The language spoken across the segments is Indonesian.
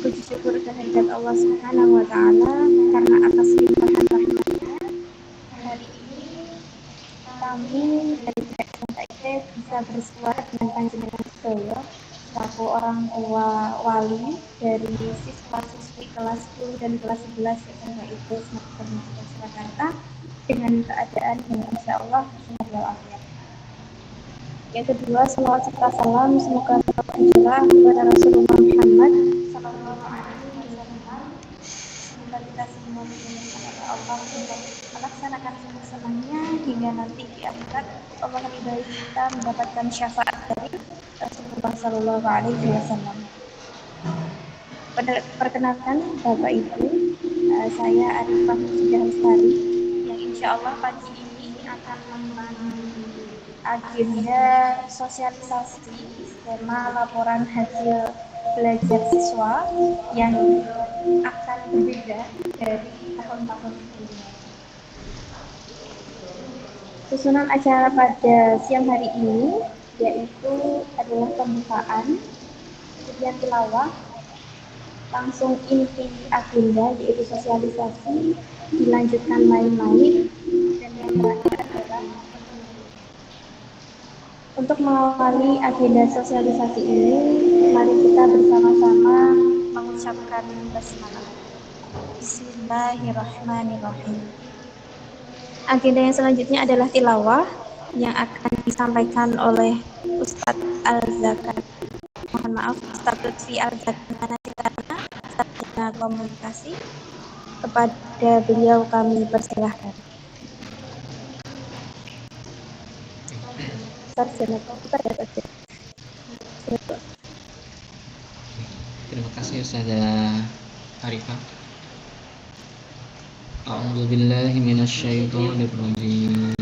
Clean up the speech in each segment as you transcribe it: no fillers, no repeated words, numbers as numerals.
Puji syukur kehadirat Allah Subhanahu wa Ta'ala karena atas limpahan rahmatnya hari ini kami dari PSMKIT bisa bersuara dengan panjenengan sedaya selaku orang tua wali dari siswa-siswi kelas 10 dan kelas 11 SMKIT Semarang Universitas Surakarta dengan keadaan yang insya Allah sehat walafiat. Yang kedua, salawat serta salam semoga tercurah kepada Rasulullah Muhammad Sallallahu Alaihi Wasallam. Semoga kita semua dimudahkan oleh Allah untuk melaksanakan senang-senangnya hingga nanti di akhirat Allah ridhai kita mendapatkan syafaat dari Rasulullah Sallallahu Alaihi Wasallam. Perkenalkan Bapak Ibu, saya Arifah Musyidah Lestari yang insya Allah pagi ini akan memandu agenda sosialisasi skema laporan hasil belajar siswa yang akan berbeda dari tahun-tahun sebelumnya. Susunan acara pada siang hari ini yaitu adalah pembukaan, kemudian tilawah, langsung inti agenda yaitu sosialisasi, dilanjutkan main-main, dan yang terakhir adalah untuk mengawali agenda sosialisasi ini, mari kita bersama-sama mengucapkan basmalah. Bismillahirrahmanirrahim. Agenda yang selanjutnya adalah tilawah yang akan disampaikan oleh Ustadz Al-Zakat. Mohon maaf, Ustadz Lutfi Al-Zakat Sarjana Komunikasi. Kepada beliau kami persilahkan. Terima kasih Ustazah Arifah. A'udzu billahi minasyaitonir rajim.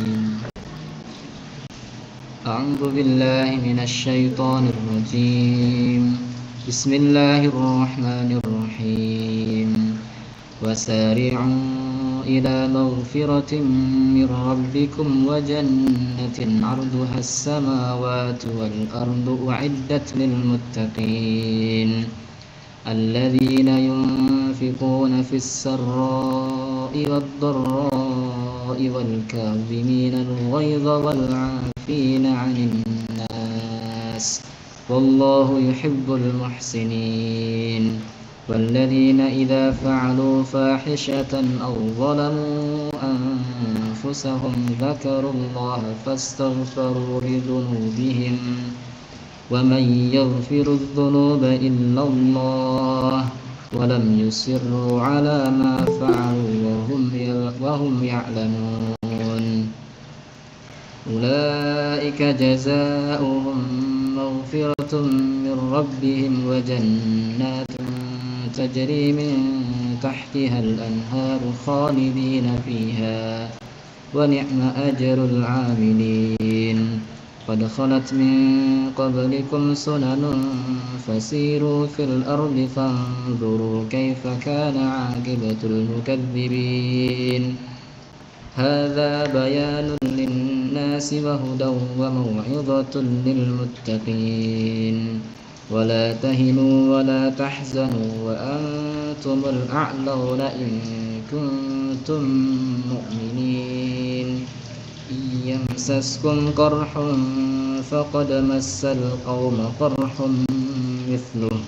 A'udzu billahi minasyaitonir rajim. Bismillahirrahmanirrahim. Wasari'u إلى مغفرة من ربكم وجنة عرضها السماوات والأرض أعدت للمتقين الذين ينفقون في السراء والضراء والكاظمين الغيظ والعافين عن الناس والله يحب المحسنين والذين إذا فعلوا فاحشة أو ظلموا أنفسهم ذكروا الله فاستغفروا لذنوبهم ومن يغفر الذنوب إلا الله ولم يصروا على ما فعلوا وهم يعلمون أولئك جزاؤهم مغفرة من ربهم وجنات تجري من تحتها الأنهار خالدين فيها ونعم أجر العاملين قد خلت من قبلكم سنن فسيروا في الأرض فانظروا كيف كان عاقبة المكذبين هذا بيان للناس وهدى وموعظة للمتقين ولا تهنوا ولا تحزنوا وأنتم الأعلون إن كنتم مؤمنين إن يمسسكم قرح فقد مس القوم قرح مثله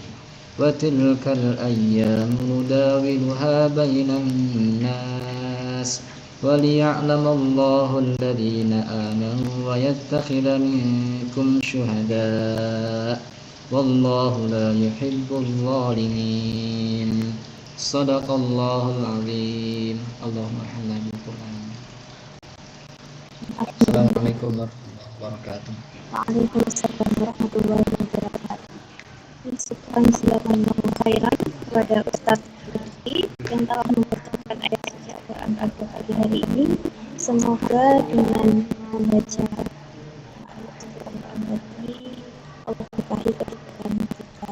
وتلك الأيام نداولها بين الناس وليعلم الله الذين آمنوا ويتخذ منكم شهداء والله لا يحب الظالمين صدق الله العظيم اللهم ارحمنا بالقرآن. Assalamualaikum warahmatullahi wabarakatuh. Waalaikumsalam warahmatullahi wabarakatuh. Syukran jazakallahu khairan kepada Ustadz Lutfi yang telah membacakan ayat suci Al-Quran pada pagi hari ini. Semoga dengan membaca ayat suci Al-Quran tadi Allah berkahi kehidupan kita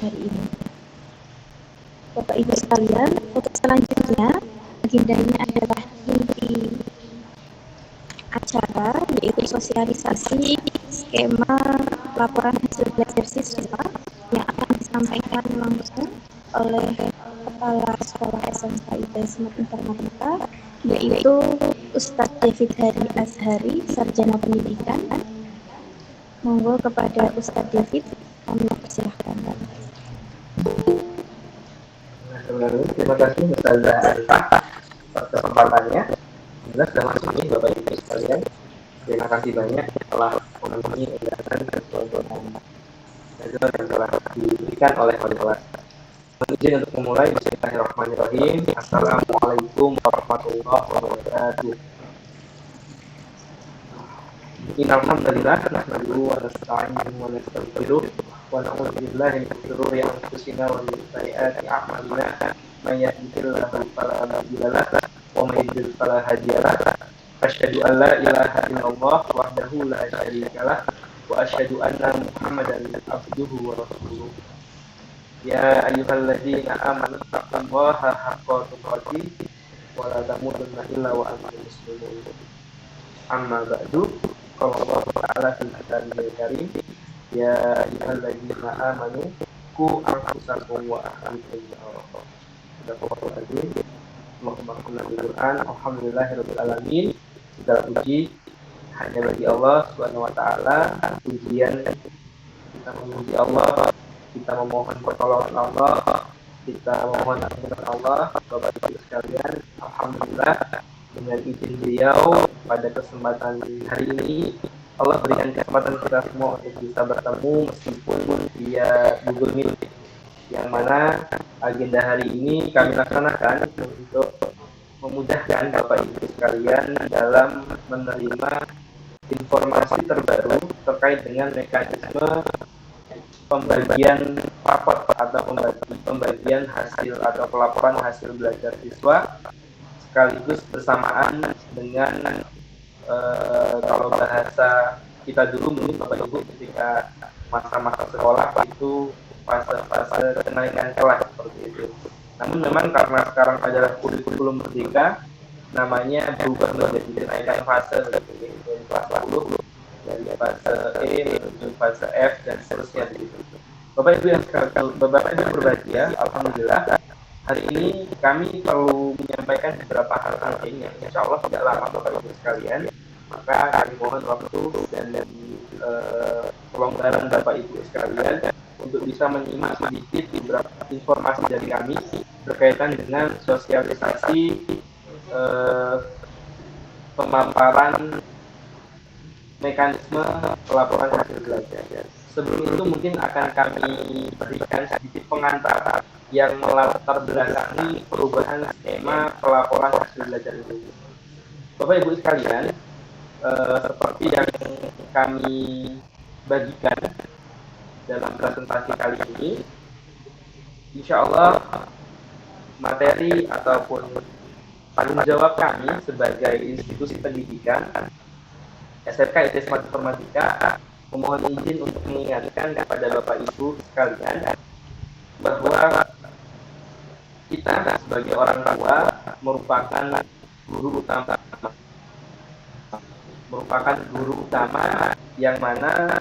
hari ini. Bapak Ibu sekalian, untuk selanjutnya agendanya adalah inti acara, yaitu sosialisasi skema laporan hasil belajar siswa yang akan disampaikan langsung oleh Kepala Sekolah SMK ITS Informatika, yaitu Ustadz David Hari Azhari, Sarjana Pendidikan. Monggo kepada Ustadz David, kami persilahkan. Terima kasih Ustazah Arifah atas kesempatannya. Jelas sudah masuk ini Bapak Ibu sekalian. Terima kasih banyak telah memenuhi undangan dan yang telah diberikan oleh wali kelas. Izin untuk memulai. Bismillahirrahmanirrahim. Assalamualaikum warahmatullahi wabarakatuh. Innalhamdulillah nahmaduhu wa nasta'inuhu wa nastaghfiruh wa na'udzu billahi min shururi anfusina wa min sayyiati a'malina may yahdihillahu fala mudilla lahu wa may yudlil fala hadiya lahu. Asyhadu an la ilaha illallah wahdahu la syarika lahu wa asyhadu anna Muhammadan abduhu wa rasuluh. Ya ayyuhalladzina amanu taqullaha haqqa tuqatih wa la tamutunna illa wa antum muslimun. Amma ba'du. Qala Allah Ta'ala fil Kitabul Karim, ya ayyuhalladzina amanu qu anfusakum wa ahlikum nara. Sadaqallahu azim. Allahumma qul bil Qur'an. Alhamdulillahirabbil alamin. Segala puji hanya bagi Allah Subhanahu wa taala. Pujian kita memuji Allah, kita memohon pertolongan Allah, kita memohon ampunan Allah. Bapak Ibu sekalian, alhamdulillah dengan izin beliau pada kesempatan hari ini Allah berikan kesempatan kita semua untuk bisa bertemu meskipun via Google Meet, yang mana agenda hari ini kami laksanakan untuk memudahkan Bapak Ibu sekalian dalam menerima informasi terbaru terkait dengan mekanisme pembagian rapot atau pembagian hasil atau pelaporan hasil belajar siswa, sekaligus bersamaan dengan kalau bahasa kita dulu mungkin Bapak Ibu ketika masa-masa sekolah itu fase kenaikan kelas seperti itu. Namun memang karena sekarang adalah kurikulum merdeka, namanya berubah menjadi kenaikan fase dari kelas 10 dari fase E menuju fase F dan seterusnya begitu. Bapak Ibu yang berbahagia, alhamdulillah hari ini kami perlu menyampaikan beberapa hal penting yang insya Allah tidak lama Bapak Ibu sekalian. Maka kami mohon waktu dan kelonggaran Bapak Ibu sekalian untuk bisa menyimak sedikit beberapa informasi dari kami berkaitan dengan sosialisasi pemaparan mekanisme pelaporan hasil belajar. Sebelum itu mungkin akan kami berikan sedikit pengantar yang melatar belakangi perubahan skema pelaporan hasil belajar ini. Bapak Ibu sekalian, seperti yang kami bagikan dalam presentasi kali ini, insya Allah materi ataupun tanggung jawab kami sebagai institusi pendidikan SMK ITS Informatika memohon izin untuk mengingatkan kepada Bapak Ibu sekalian bahwa kita sebagai orang tua merupakan guru utama yang mana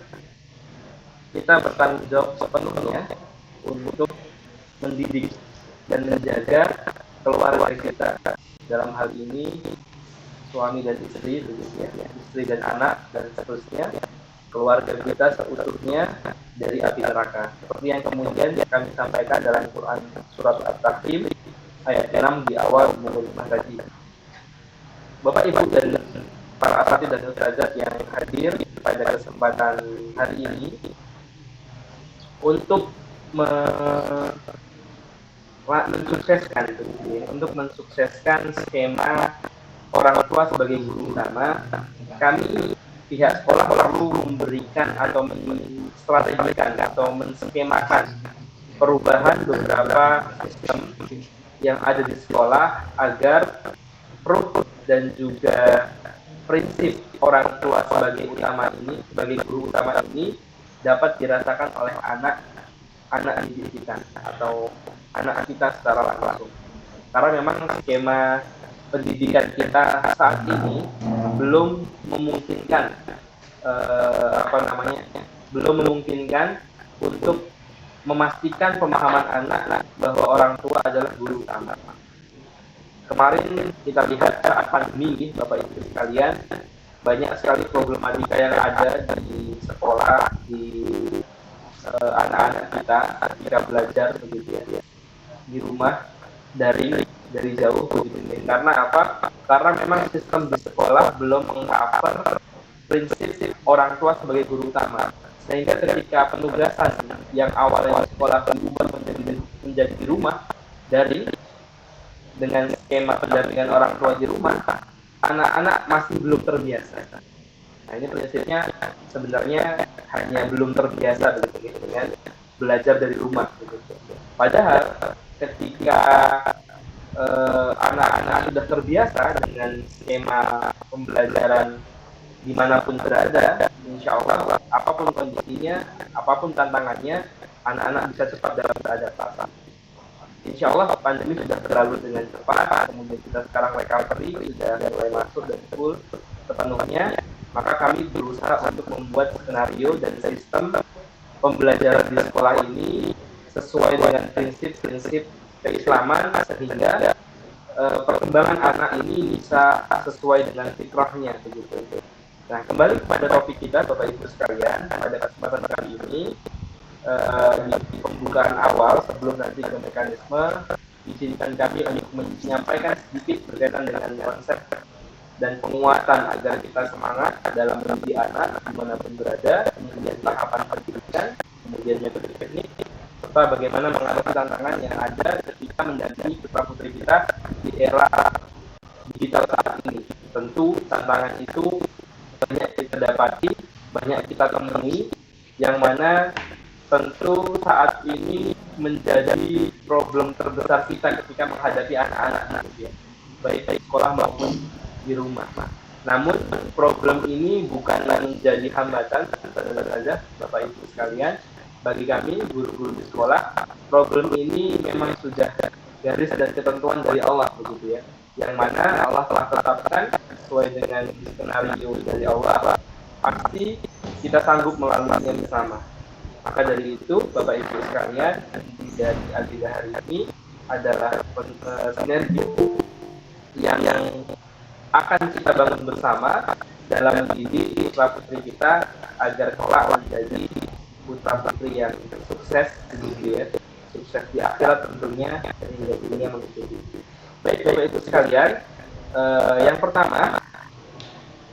kita bertanggung jawab sepenuhnya untuk mendidik dan menjaga keluarga kita, dalam hal ini suami dan istri, istri dan anak dan seterusnya, keluarga kita seutuhnya dari api neraka. Seperti yang kemudian kami sampaikan dalam Quran surat At-Tahrim ayat 6 di awal mukaddimah tadi. Bapak Ibu dan para asatidz dan ustazat yang hadir pada kesempatan hari ini untuk mensukseskan skema orang tua sebagai guru utama, kami pihak sekolah perlu memberikan atau menstrategikan atau menskemakan perubahan beberapa sistem yang ada di sekolah agar ruh dan juga prinsip orang tua sebagai guru utama ini dapat dirasakan oleh anak didik kita atau anak kita secara langsung. Karena memang skema pendidikan kita saat ini belum memungkinkan untuk memastikan pemahaman anak bahwa orang tua adalah guru utama. Kemarin kita lihat saat pandemi, Bapak Ibu sekalian, banyak sekali problematika yang ada di sekolah, di anak-anak kita ketika belajar begitu ya, di rumah dari jauh begitu. Karena apa? Karena memang sistem di sekolah belum meng-cover prinsip orang tua sebagai guru utama. Sehingga ketika penugasan yang awalnya di sekolah berubah menjadi di rumah dari dengan skema pendampingan orang tua di rumah, anak-anak masih belum terbiasa. Nah, ini prinsipnya sebenarnya hanya belum terbiasa begitu dengan belajar dari rumah begitu. Padahal ketika anak-anak sudah terbiasa dengan skema pembelajaran dimanapun berada, insya Allah apapun kondisinya, apapun tantangannya, anak-anak bisa cepat dalam beradaptasi. Insya Allah pandemi sudah berlalu dengan cepat, kemudian kita sekarang recovery, sudah mulai masuk dan full sepenuhnya, maka kami berusaha untuk membuat skenario dan sistem pembelajaran di sekolah ini sesuai dengan prinsip-prinsip keislaman sehingga perkembangan anak ini bisa sesuai dengan fitrahnya begitu. Nah, kembali kepada topik kita, Bapak Ibu sekalian, pada kesempatan kali ini di pembukaan awal sebelum nanti ke mekanisme, izinkan kami untuk menyampaikan sedikit berkaitan dengan konsep dan penguatan agar kita semangat dalam mendidik anak dimanapun berada, kemudian tahapan pendidikan, kemudian metode teknik, serta bagaimana menghadapi tantangan yang ada ketika mendampingi putra-putri kita di era digital saat ini. Tentu tantangan itu banyak kita dapati, banyak kita temui, yang mana tentu saat ini menjadi problem terbesar kita ketika menghadapi anak-anak, baik di sekolah maupun di rumah. Namun problem ini bukan menjadi hambatan saja, Bapak Ibu sekalian. Bagi kami guru-guru di sekolah, problem ini memang sudah garis dan ketentuan dari Allah begitu ya, yang mana Allah telah tetapkan sesuai dengan skenario dari Allah, pasti kita sanggup melaluinya bersama. Maka dari itu, Bapak Ibu sekalian, dari agenda hari ini adalah sinergi yang akan kita bangun bersama dalam mendidik putra-putri kita agar kelak menjadi putra-putri yang sukses begitu ya, sukses di akhirat tentunya, hingga dunia mengikuti. Baik Bapak Ibu sekalian, yang pertama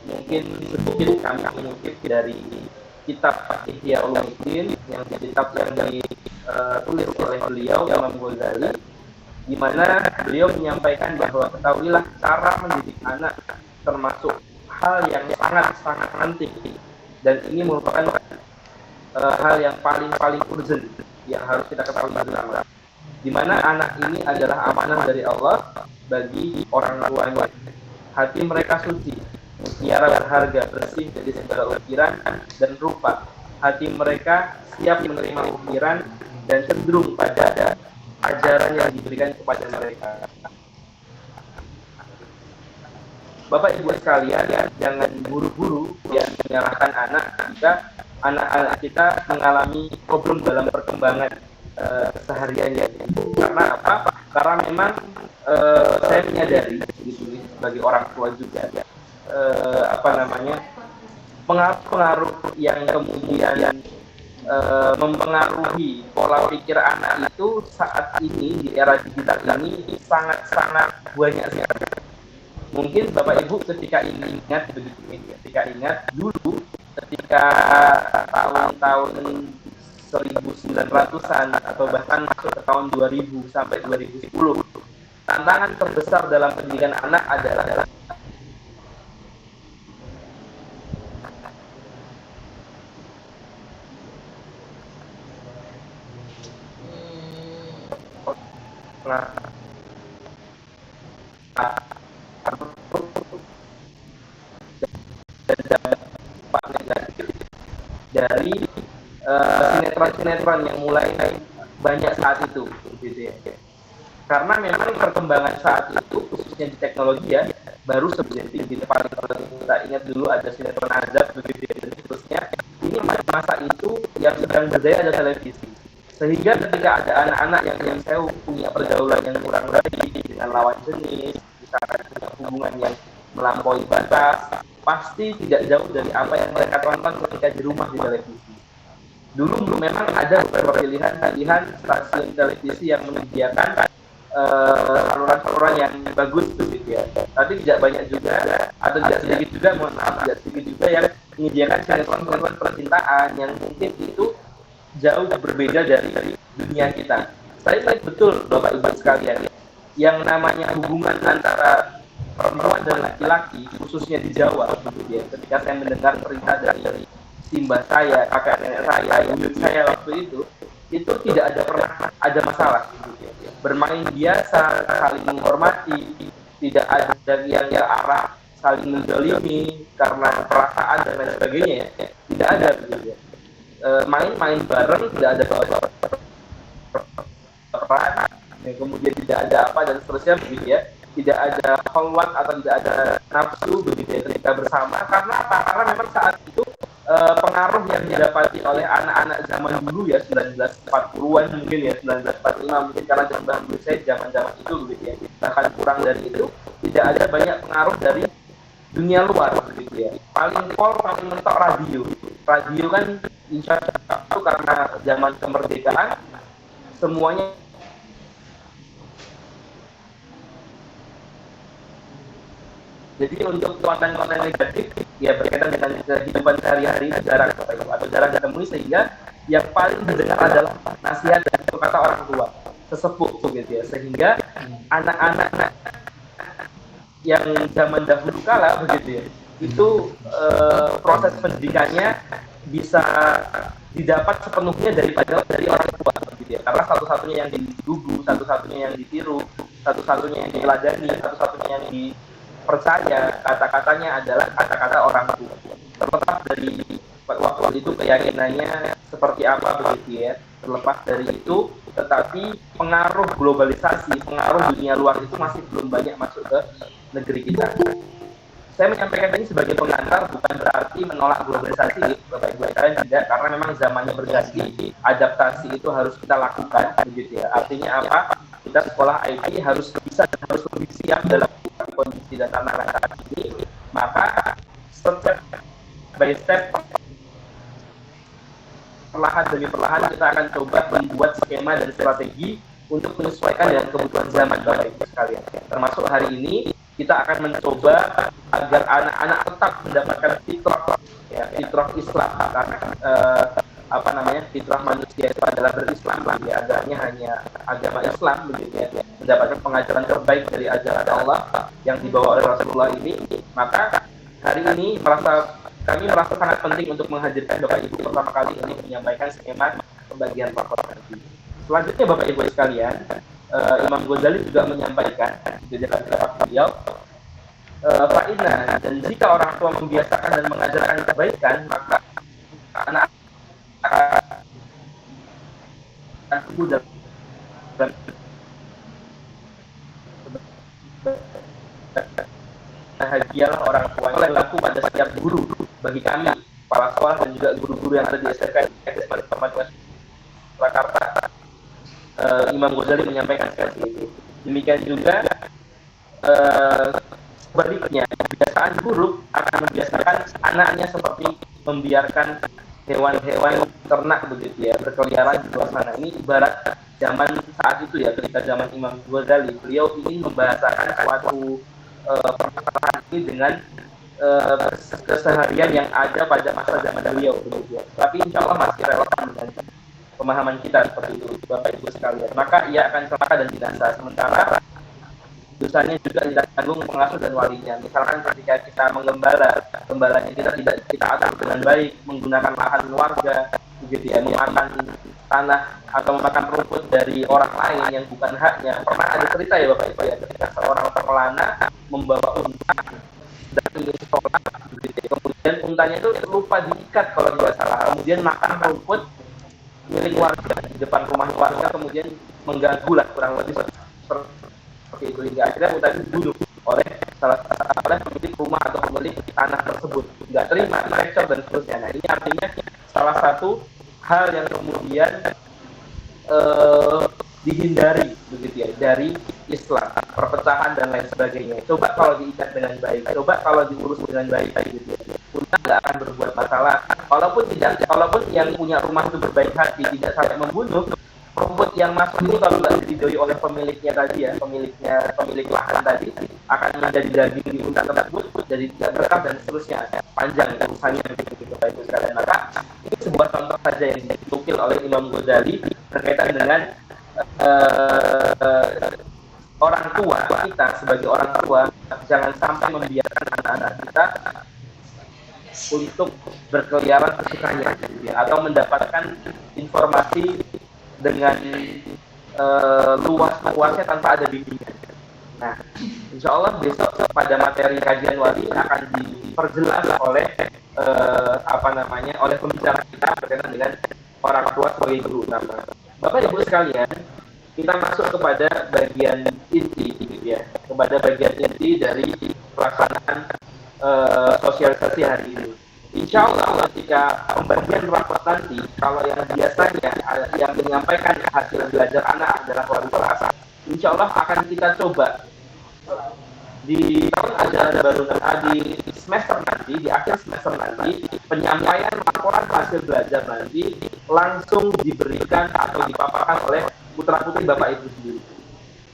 mungkin sedikit kami mengutip dari kitab Ihya Ulumuddin, yang kitab yang ditulis oleh beliau Imam Ghazali, di mana beliau menyampaikan bahwa ketahuilah cara mendidik anak termasuk hal yang sangat-sangat penting, dan ini merupakan hal yang paling urgent yang harus kita ketahui bersama, di mana anak ini adalah amanah dari Allah bagi orang tuanya. Hati mereka suci, mutiara berharga, bersih dari segala ukiran dan rupa. Hati mereka siap menerima ukiran dan cenderung pada ajaran yang diberikan kepada mereka. Bapak Ibu sekalian, jangan buru-buru yang menyalahkan anak jika anak-anak kita mengalami problem dalam perkembangan sehariannya. Karena apa? Karena memang saya menyadari gitu, sebagai orang tua juga pengaruh yang kemudian mempengaruhi pola pikir anak itu saat ini di era digital ini sangat-sangat banyak sekali. Mungkin Bapak Ibu ketika ingat begitu, ketika ingat dulu ketika tahun-tahun 1900-an atau bahkan masuk ke tahun 2000 sampai 2010, tantangan terbesar dalam pendidikan anak adalah dari sinetron-sinetron yang mulai banyak saat itu, gitu ya. Karena memang perkembangan saat itu, khususnya di teknologi ya, baru seperti di depan. Kita ingat dulu ada sinetron azab begitu ya, dan seterusnya. Ini masa itu yang sedang berjaya ada televisi, Sehingga ketika ada anak-anak yang saya punya pergaulan yang kurang baik dengan lawan jenis, misalkan punya hubungan yang melampaui batas, pasti tidak jauh dari apa yang mereka tonton ketika di rumah di televisi. Dulu memang ada beberapa pilihan stasiun televisi yang menyediakan saluran-saluran yang bagus begitu ya. Tapi tidak banyak juga, atau tidak sedikit juga, mohon maaf, tidak sedikit juga yang menyediakan sinetron-sinetron percintaan yang mungkin itu jauh berbeda dari dunia kita. Saya ingat betul Bapak Ibu sekalian, yang namanya hubungan antara perempuan dan laki-laki, khususnya di Jawa, begitu ya. Ketika saya mendengar cerita dari simbah saya, kakak nenek saya, ibu saya waktu itu tidak ada pernah ada masalah. Begitu ya. Bermain biasa, saling menghormati, tidak ada yang ke arah saling menzalimi karena perasaan dan lain sebagainya. Ya. Tidak ada begitu ya. Main-main bareng, tidak ada peran, kemudian tidak ada apa dan seterusnya begitu ya. Tidak ada kholwat atau tidak ada nafsu begitu ya ketika bersama. Karena apa? Karena memang saat itu pengaruh yang didapati oleh anak-anak zaman dulu ya, 1940-an mungkin ya, 1945 mungkin, karena zaman dulu saya zaman-zaman itu begitu ya, bahkan kurang dari itu, tidak ada banyak pengaruh dari dunia luar begitu ya. Paling mentok radio kan insya Allah itu karena zaman kemerdekaan semuanya jadi untuk konten-konten negatif ya berkaitan dengan kehidupan sehari-hari jarang atau jarang ditemui, sehingga yang paling didengar adalah nasihat dan kata orang tua sesepuh begitu ya, sehingga anak-anak yang zaman dahulu kala begitu ya itu proses pendidikannya bisa didapat sepenuhnya dari orang tua begitu ya, karena satu-satunya yang digugu, satu-satunya yang ditiru, satu-satunya yang diladani, satu-satunya yang dipercaya kata-katanya adalah kata-kata orang tua. Terlepas dari waktu itu keyakinannya seperti apa begitu ya, terlepas dari itu, tetapi pengaruh globalisasi, pengaruh dunia luar itu masih belum banyak masuk ke negeri kita. Saya menyampaikan ini sebagai pengantar, bukan berarti menolak globalisasi, Bapak Ibu sekalian, tidak, karena memang zamannya berganti, adaptasi itu harus kita lakukan, begitu ya. Artinya apa? Kita sekolah IT harus bisa dan harus lebih siap dalam kondisi dan tantangan saat ini. Maka step by step, perlahan demi perlahan kita akan coba membuat skema dan strategi untuk menyesuaikan dengan kebutuhan zaman, Bapak Ibu sekalian. Termasuk hari ini kita akan mencoba agar anak-anak tetap mendapatkan fitrah Islam, karena fitrah manusia itu adalah berislam, ya, agamanya hanya agama Islam begitu ya, mendapatkan pengajaran terbaik dari ajaran Allah yang dibawa oleh Rasulullah ini. Maka hari ini kami merasa sangat penting untuk menghadirkan Bapak Ibu pertama kali ini menyampaikan skema pembagian rapor nanti. Selanjutnya Bapak Ibu sekalian, Imam Ghazali juga menyampaikan di dalam kitab beliau, fa'inna, dan jika orang tua membiasakan dan mengajarkan kebaikan, maka anak akan tumbuh dan bahagialah orang tua yang berlaku pada setiap guru bagi kami, kepala sekolah dan juga guru-guru yang ada di SMK Surakarta. Imam Ghazali menyampaikan seperti itu. Demikian juga sebaliknya, kebiasaan buruk akan membiasakan anaknya seperti membiarkan hewan-hewan ternak begitu ya berkeliaran di luar sana. Ini ibarat zaman saat itu ya, ketika zaman Imam Ghazali, beliau ingin membahasakan suatu permasalahan ini dengan keseharian yang ada pada masa zaman beliau begitu ya. Tapi insya Allah masih relevan dengan pemahaman kita seperti itu, Bapak Ibu sekalian. Maka ia akan celaka dan binasa, sementara dosanya juga tidak tanggung pengasuh dan walinya. Misalkan ketika kita gembalanya kita tidak kita atur dengan baik, menggunakan lahan warga, begitu ya, memakan tanah atau memakan rumput dari orang lain yang bukan haknya. Pernah ada cerita ya Bapak Ibu ya, ketika seorang pelana membawa unta dan ingin sholat, begitu ya. Kemudian untanya itu lupa diikat kalau tidak salah, kemudian makan rumput milik warga di depan rumah warga, kemudian mengganggu lah kurang lebih seperti itu, hingga akhirnya unta itu dibunuh oleh pemilik rumah atau pemilik tanah tersebut, nggak terima, director dan seterusnya. Nah, ini artinya salah satu hal yang kemudian dihindari begitu ya dari Islam, perpecahan dan lain sebagainya. Coba kalau diikat dengan baik, coba kalau diurus dengan baik gitu ya. Kita nggak akan berbuat masalah. Walaupun yang punya rumah itu berbaik hati, tidak sampai membunuh, rumput yang masuk ini kalau nggak diridhoi oleh pemiliknya tadi ya, pemilik lahan tadi akan menjadi daging di unta tersebut, jadi tidak berkah dan seterusnya, panjang urusannya begitu Bapak Ibu sekalian. Maka ini sebuah contoh saja yang dinukil oleh Imam Ghazali berkaitan dengan orang tua kita. Sebagai orang tua jangan sampai membiarkan anak-anak kita untuk berkeliaran sesukanya atau mendapatkan informasi dengan luas-luasnya tanpa ada bimbingan. Nah, insya Allah besok pada materi kajian wali akan diperjelas oleh oleh pembicara kita berkaitan dengan orang tua sebagai guru utama. Bapak Ibu sekalian, kita masuk kepada bagian inti, ya, kepada bagian inti dari pelaksanaan sosialisasi hari ini. Insya Allah ketika pembagian rapat nanti, kalau yang biasanya yang menyampaikan hasil belajar anak adalah wali kelas, insya Allah akan kita coba di tahun ajaran baru di semester nanti, di akhir semester nanti, penyampaian laporan hasil belajar nanti langsung diberikan atau dipaparkan oleh putra-putri Bapak Ibu sendiri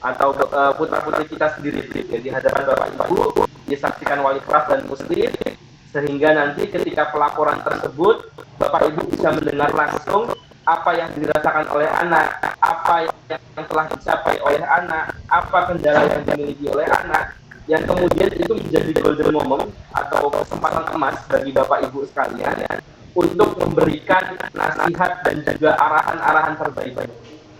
atau putra-putri kita sendiri ya, di hadapan Bapak Ibu, disaksikan wali kelas dan muslim, sehingga nanti ketika pelaporan tersebut Bapak Ibu bisa mendengar langsung apa yang dirasakan oleh anak, apa yang telah dicapai oleh anak, apa kendala yang dimiliki oleh anak, yang kemudian itu menjadi golden moment atau kesempatan emas bagi Bapak Ibu sekalian untuk memberikan nasihat dan juga arahan-arahan terbaik.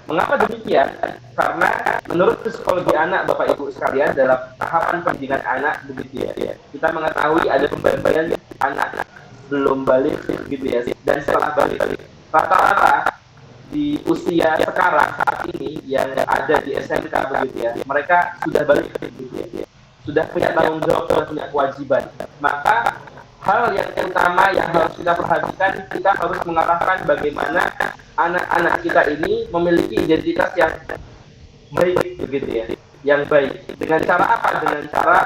Mengapa demikian? Karena menurut psikologi anak, Bapak Ibu sekalian, dalam tahapan pendidikan anak begitu ya, kita mengetahui ada pembagian anak belum balik gitu ya, dan setelah balik rata-rata di usia sekarang saat ini yang ada di SMK begitu ya, mereka sudah balik begitu ya, sudah punya tanggung jawab dan punya kewajiban. Maka hal yang utama yang harus kita perhatikan, kita harus mengarahkan bagaimana anak-anak kita ini memiliki identitas yang baik begitu ya, yang baik. Dengan cara apa? Dengan cara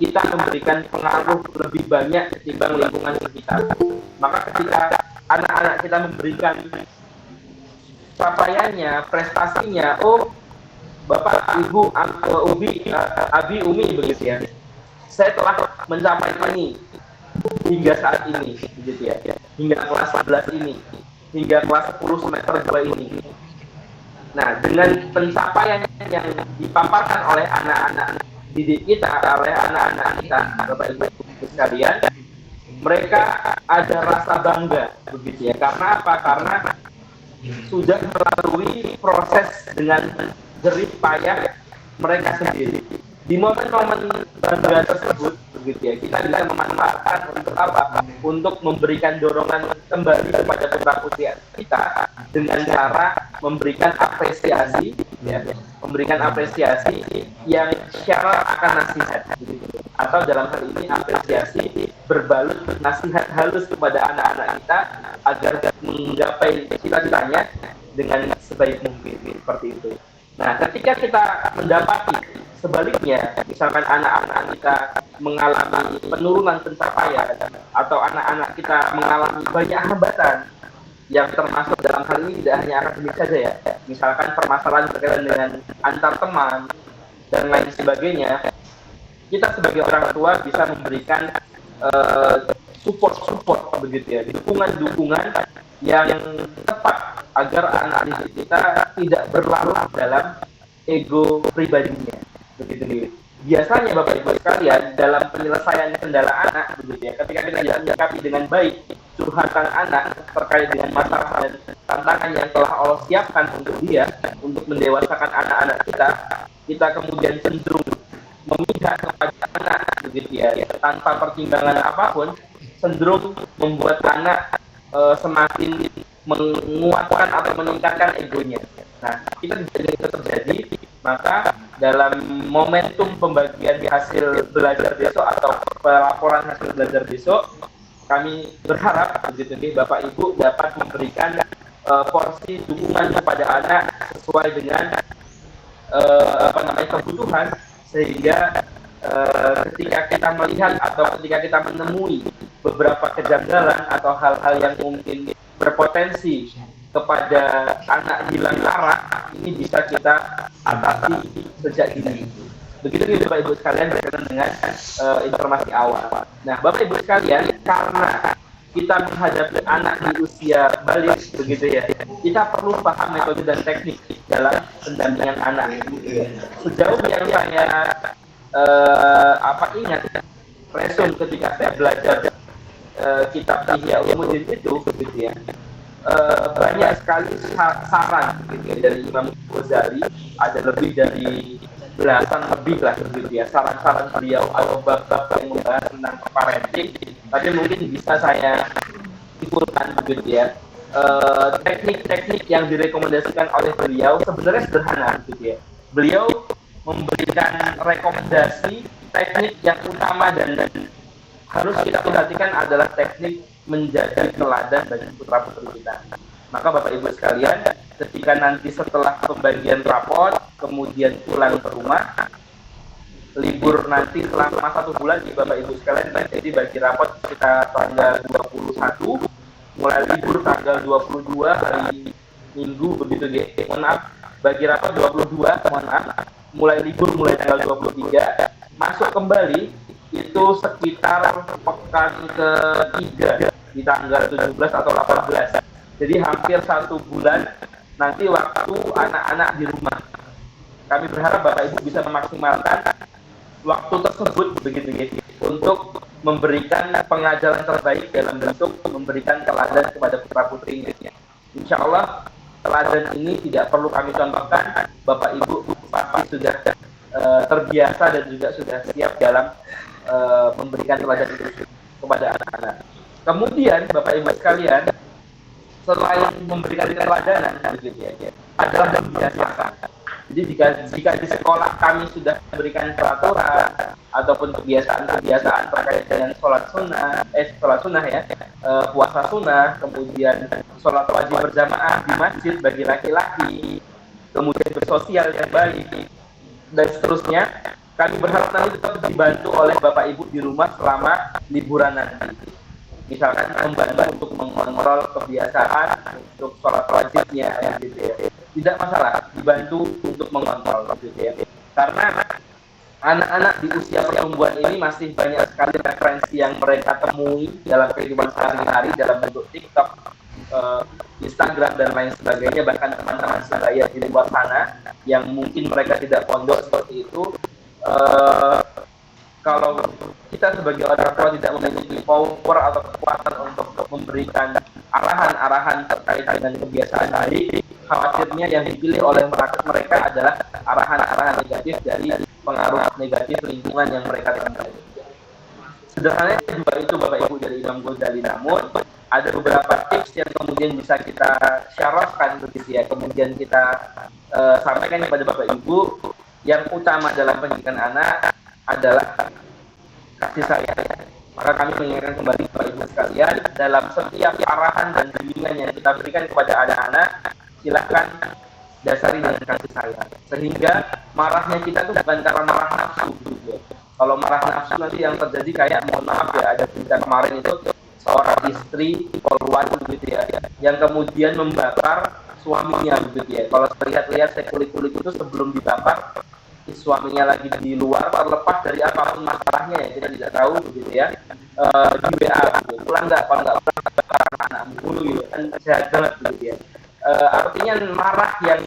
kita memberikan pengaruh lebih banyak ketimbang lingkungan sekitar. Maka ketika anak-anak kita memberikan capaiannya, prestasinya, oh Bapak, Ibu, Abi, Umi begitu ya, saya telah mencapai ini hingga saat ini begitu ya, hingga kelas 11 ini, hingga kelas 10 semester 2 ini. Nah, dengan pencapaian yang dipaparkan oleh anak-anak didik kita, oleh anak-anak kita, Bapak Ibu sekalian, mereka ada rasa bangga begitu ya. Karena apa? Karena sudah melalui proses dengan jerih payah mereka sendiri. Di momen-momen bangga tersebut begitu ya, kita bisa memanfaatkan untuk apa? Untuk memberikan dorongan kembali kepada putra-putri kita dengan cara memberikan apresiasi ya, memberikan apresiasi yang syarat akan nasihat gitu. Atau dalam hal ini apresiasi berbalut nasihat halus kepada anak-anak kita agar menggapai cita-citanya dengan sebaik mungkin seperti itu. Nah, ketika kita mendapati sebaliknya, misalkan anak-anak kita mengalami penurunan pencapaian atau anak-anak kita mengalami banyak hambatan yang termasuk dalam hal ini tidak hanya akademik saja ya, misalkan permasalahan berkaitan dengan antar teman dan lain sebagainya, kita sebagai orang tua bisa memberikan support begitu ya, dukungan yang tepat agar anak didik kita tidak berlarut dalam ego pribadinya begitu. Biasanya Bapak Ibu sekalian, dalam penyelesaian kendala anak begitu ya, ketika kita tidak menyikapi dengan baik curhatan anak terkait dengan masalah dan tantangan yang telah Allah siapkan untuk dia, untuk mendewasakan anak-anak kita kemudian cenderung memihak kepada anak begitu ya, tanpa pertimbangan apapun, cenderung membuat anak semakin menguatkan atau meningkatkan egonya. Nah, kita tidak itu terjadi, maka dalam momentum pembagian hasil belajar besok atau pelaporan hasil belajar besok, kami berharap begitu nih Bapak Ibu dapat memberikan porsi dukungan kepada anak sesuai dengan kebutuhan, sehingga ketika kita melihat atau ketika kita menemui beberapa kejanggalan atau hal-hal yang mungkin berpotensi kepada anak hilang arah, ini bisa kita atasi sejak dini. Begitu Bapak Ibu sekalian berkaitan dengan informasi awal. Nah, Bapak Ibu sekalian, karena kita menghadapi anak di usia balik begitu ya, kita perlu paham metode dan teknik dalam pendampingan anak. Sejauh yang saya ingat, resume ketika saya belajar kitab Ihya Ulumuddin itu begitu ya, banyak sekali saran gitu ya, dari Imam Ghazali, ada lebih dari belasan lebih lah begitu ya, saran-saran beliau atau bab-bab yang membahas tentang parenting. Tapi mungkin bisa saya simpulkan begitu ya, teknik-teknik yang direkomendasikan oleh beliau sebenarnya sederhana gitu ya. Beliau memberikan rekomendasi teknik yang utama dan harus kita perhatikan adalah teknik menjadi teladan bagi putra-putri kita. Maka Bapak Ibu sekalian, ketika nanti setelah pembagian raport, kemudian pulang ke rumah, libur nanti selama 1 bulan di Bapak Ibu sekalian, jadi bagi raport kita tanggal 21, mulai libur tanggal 22 hari Minggu begitu ya. Mohon maaf, bagi raport 22, mohon maaf, mulai libur mulai tanggal 23, masuk kembali itu sekitar pekan ke-3 di tanggal 17 atau 18. Jadi hampir 1 bulan nanti waktu anak-anak di rumah. Kami berharap Bapak Ibu bisa memaksimalkan waktu tersebut begitu ya, untuk memberikan pengajaran terbaik dalam bentuk memberikan teladan kepada putra-putrinya. Insya Allah teladan ini tidak perlu kami contohkan, Bapak Ibu pasti sudah terbiasa dan juga sudah siap dalam memberikan teladan itu kepada anak-anak. Kemudian Bapak Ibu sekalian, selain memberikan keteladanan begitu ya, adalah membiasakan. Jadi jika di sekolah kami sudah memberikan peraturan ataupun kebiasaan-kebiasaan terkait dengan sholat sunnah ya, puasa sunnah, kemudian sholat wajib berjamaah di masjid bagi laki-laki, kemudian bersosial yang baik, dan seterusnya, kami berharap nanti tetap dibantu oleh Bapak Ibu di rumah selama liburan nanti. Misalkan membantu untuk mengontrol kebiasaan untuk sholat wajibnya gitu ya. Tidak masalah, dibantu untuk mengontrol gitu ya. Karena anak-anak di usia pertumbuhan ini masih banyak sekali referensi yang mereka temui dalam kehidupan sehari-hari dalam bentuk TikTok, Instagram dan lain sebagainya, bahkan teman-teman saya di luar sana yang mungkin mereka tidak pondok seperti itu. Kalau kita sebagai orang tua tidak memiliki power atau kekuatan untuk memberikan arahan-arahan terkait dengan kebiasaan baik, khawatirnya yang dipilih oleh mereka adalah arahan-arahan negatif dari pengaruh negatif lingkungan yang mereka temui. Sederhananya dua itu Bapak Ibu dari Imam Ghazali, namun ada beberapa tips yang kemudian bisa kita syarahkan begitu ya, kemudian kita sampaikan kepada Bapak Ibu. Yang utama dalam pendidikan anak adalah kasih sayang. Maka kami mengingatkan kembali Bapak Ibu sekalian, dalam setiap arahan dan bimbingan yang kita berikan kepada anak-anak, silakan dasari dengan kasih sayang. Sehingga marahnya kita itu bukan karena marah nafsu gitu. Kalau marah nafsu nanti yang terjadi kayak, mohon maaf ya, ada berita kemarin itu seorang istri poluan gitu ya, yang kemudian membakar suaminya begitu ya. Kalau lihat-lihat saya kulik-kulik itu sebelum dibakar, suaminya lagi di luar, terlepas dari apapun masalahnya ya, kita tidak tahu begitu ya, di WA gitu, pulang nggak, kalau nggak pulang karena anakmu dulu gitu kan, sehat banget begitu ya. Artinya marah yang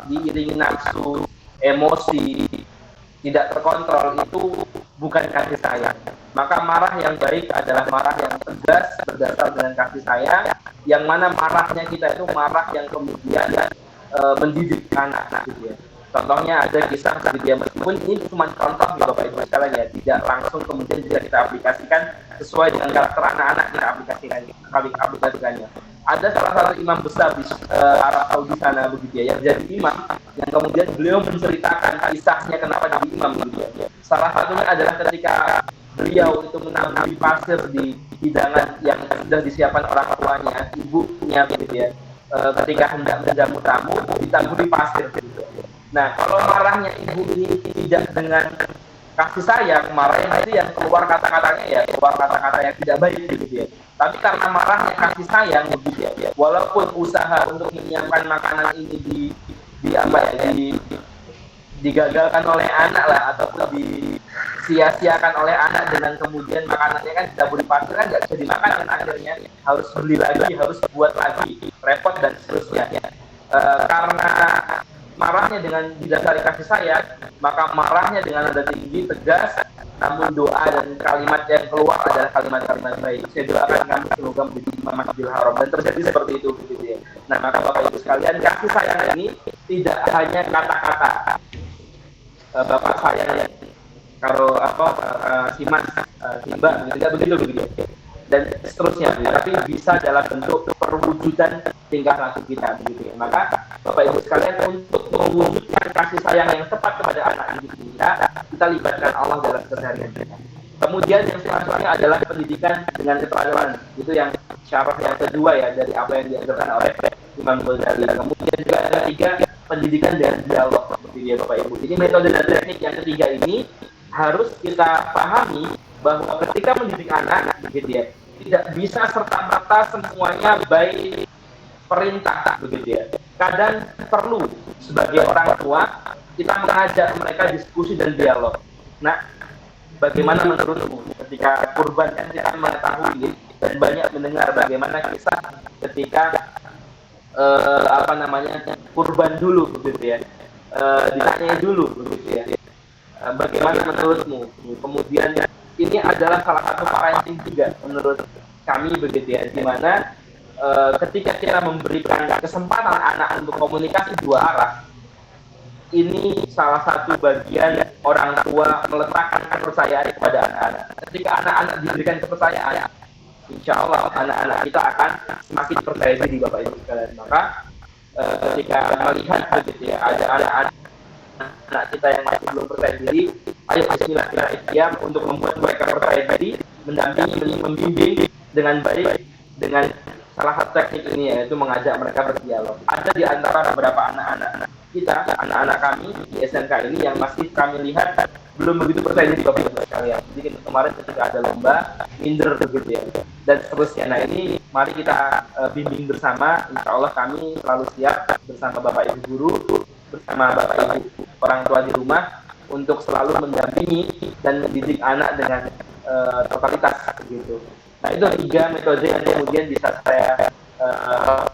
diiringi nafsu, emosi, tidak terkontrol itu bukan kasih sayang. Maka marah yang baik adalah marah yang tegas berdasar dengan kasih sayang, yang mana marahnya kita itu marah yang kemudian mendidik anak gitu ya. Contohnya ada kisah begitu ya, meskipun ini cuma contoh ya Bapak Ibu sekalian ya, tidak langsung kemudian bisa kita aplikasikan sesuai dengan karakter anak-anak, kita aplikasikannya. Ada salah satu imam besar di Arab Saudi sana begitu ya, yang jadi imam, yang kemudian beliau menceritakan kisahnya kenapa jadi imam begitu ya. Salah satunya adalah ketika beliau itu menamburi pasir di hidangan yang sudah disiapkan orang tuanya, ibunya begitu ya. ketika hendak menjamu tamu ditaburi pasir gitu. Nah, kalau marahnya ibu ini tidak dengan kasih sayang, marahnya itu yang keluar kata-katanya ya keluar kata-kata yang tidak baik gitu ya. Tapi karena marahnya kasih sayang begitu ya, walaupun usaha untuk menyiapkan makanan ini digagalkan oleh anak lah ataupun disia-siakan oleh anak dengan kemudian makanannya kan ditaburi pasir kan nggak bisa dimakan dan akhirnya harus beli lagi, harus buat lagi, repot dan seterusnya. Karena marahnya dengan didasari kasih sayang, maka marahnya dengan nada tinggi, tegas, namun doa dan kalimat yang keluar adalah kalimat-kalimat baik. Saya doakan kamu semoga menjadi imam Masjidil Haram, dan terjadi seperti itu gitu ya. Nah, maka Bapak Ibu sekalian, kasih sayang ini tidak hanya kata-kata. Bapak sayang kalau simas, simba, tidak begitu ya. Dan seterusnya, tapi bisa dalam bentuk perwujudan tingkah laku kita begitu ya. Maka Bapak Ibu sekalian, untuk mewujudkan kasih sayang yang tepat kepada anak didik kita libatkan Allah dalam keseharian kita. Kemudian yang selanjutnya adalah pendidikan dengan keterampilan. Itu yang syarat yang kedua ya dari apa yang diajarkan oleh Imam Ghazali. Kemudian juga yang ketiga, pendidikan dengan dialog seperti dia Bapak Ibu. Jadi metode dan teknik yang ketiga ini harus kita pahami bahwa ketika mendidik anak begitu ya, tidak bisa serta-merta semuanya baik perintah begitu ya. Kadang perlu sebagai orang tua kita mengajak mereka diskusi dan dialog. Nah, bagaimana menurutmu ketika kurban, kan kita mengetahui dan banyak mendengar bagaimana kisah ketika kurban dulu begitu ya, ditanyai dulu begitu ya, bagaimana menurutmu. Kemudian ini adalah salah satu parenting juga menurut kami begitu ya, di mana ketika kita memberikan kesempatan anak untuk komunikasi dua arah, ini salah satu bagian orang tua meletakkan kepercayaan kepada anak-anak. Ketika anak-anak diberikan kepercayaan, insya Allah anak-anak kita akan semakin percaya diri Bapak Ibu sekalian. Maka ketika melihat begitu ya, ada anak kita yang masih belum percaya diri, ayo bismillah kita ikhtiar untuk membuat mereka percaya diri, mendampingi, membimbing dengan baik, dengan salah satu teknik ini yaitu mengajak mereka berdialog. Ada di antara beberapa anak-anak kita, anak-anak kami di SNK ini yang masih kami lihat belum begitu percaya diri Bapak Ibu sekalian. Jadi kemarin ketika ada lomba, minder begitu ya, dan seterusnya. Nah, ini mari kita bimbing bersama. Insya Allah kami selalu siap bersama Bapak Ibu guru, bersama Bapak Ibu orang tua di rumah untuk selalu mendampingi dan mendidik anak dengan totalitas begitu. Nah, itu 3 metode yang kemudian bisa saya